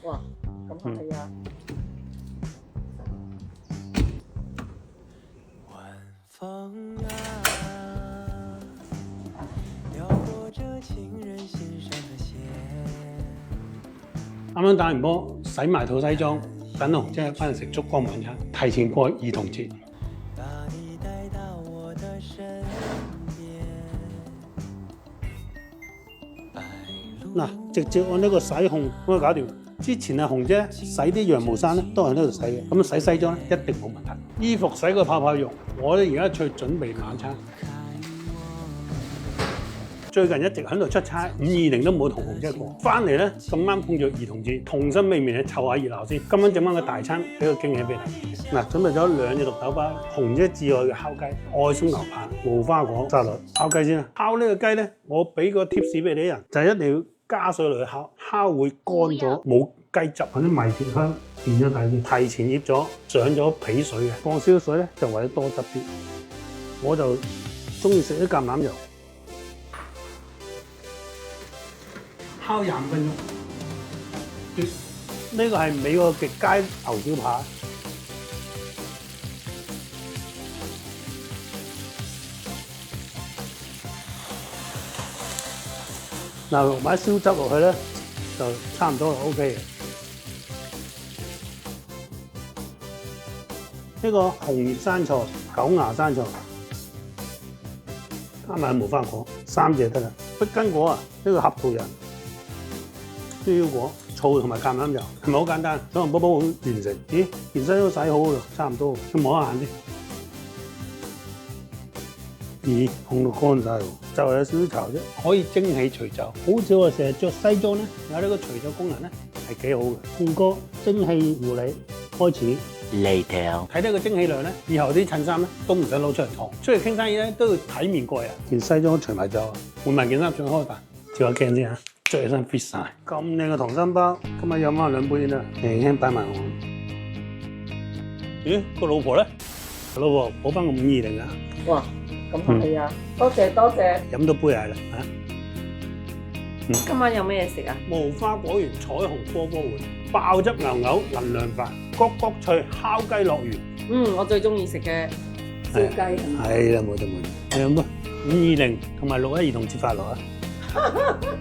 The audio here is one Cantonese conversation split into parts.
哇，咁客氣啊！晚风啊，撩拨着情人心上的弦。啱啱打完波，洗埋套西裝，等紅姐翻嚟食燭光晚餐，提前過兒童節。把你帶到我的身邊。嗱，直接按呢個洗控咁就搞掂。之前啊，紅姐洗啲羊毛衫咧，都喺呢度洗嘅。咁洗西裝咧，一定冇問題。衣服洗個泡泡浴，我咧而家出去準備晚餐。最近一直喺度出差，520都冇同紅姐過。翻嚟咧咁啱碰著兒童節，童心未泯，湊下熱鬧先。今晚整翻個大餐，俾個驚喜俾你。嗱，準備咗2隻綠豆包，紅姐至愛嘅烤雞、愛鬆牛扒、無花果沙律。烤雞先啦，烤呢個雞咧，我俾個 tips 俾你啲人，就係一定要加水落去烤，烤會乾咗，冇雞汁，嗰啲米田香變咗大啲，提前醃咗，上咗皮水嘅，放少水咧就為咗多汁啲。我就中意食啲橄欖油。烤25分鐘，呢個係美國極佳牛小排。嗱，落埋燒汁落去咧，就差唔多就 OK 嘅。呢個紅葉生菜、狗牙生菜，加埋無花果，3隻得啦。碧根果啊，呢個合桃仁。豬腰果、醋同埋橄欖油，係咪好簡單？小籠包包好完成。咦，件身都洗好啦，差唔多。咁摸下眼先。咦，烘到乾晒喎，就係有少少潮啫，可以蒸汽除皺。好少我成日着西裝咧，有呢個除皺功能咧，係幾好嘅。換個蒸汽護理開始。Later，睇呢個蒸汽量咧，以後啲襯衫咧都唔使攞出嚟燙。出嚟傾生意咧都要體面過人。件西裝除埋皺，換埋件衫上開飯，照下鏡先嚇。着起身 fit 晒，咁靚嘅溏心包，今日飲翻2杯先啦，輕輕擺埋我。咦，個老婆咧？個老婆補翻個520啊！哇，咁客氣啊！多謝多謝。飲多杯係啦嚇。今晚有咩食啊？無花果園彩虹波波碗，爆汁牛牛能量飯，谷谷脆烤雞樂園。我最中意食嘅燒雞。係啦，冇錯冇錯。你飲多520同埋6·1兒童節快樂啊！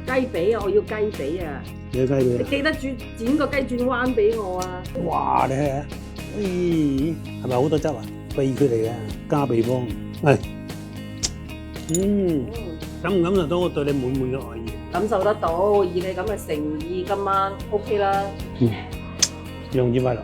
雞髀啊！我要雞髀啊！你嘅雞髀你記得剪個雞轉彎俾我啊！哇！你睇下，咦，係咪好多汁啊？秘訣嚟嘅，加秘方。係，感唔感受到我對你滿滿嘅愛意？感受得到，以你咁嘅誠意，今晚 OK 啦。兒童節快樂！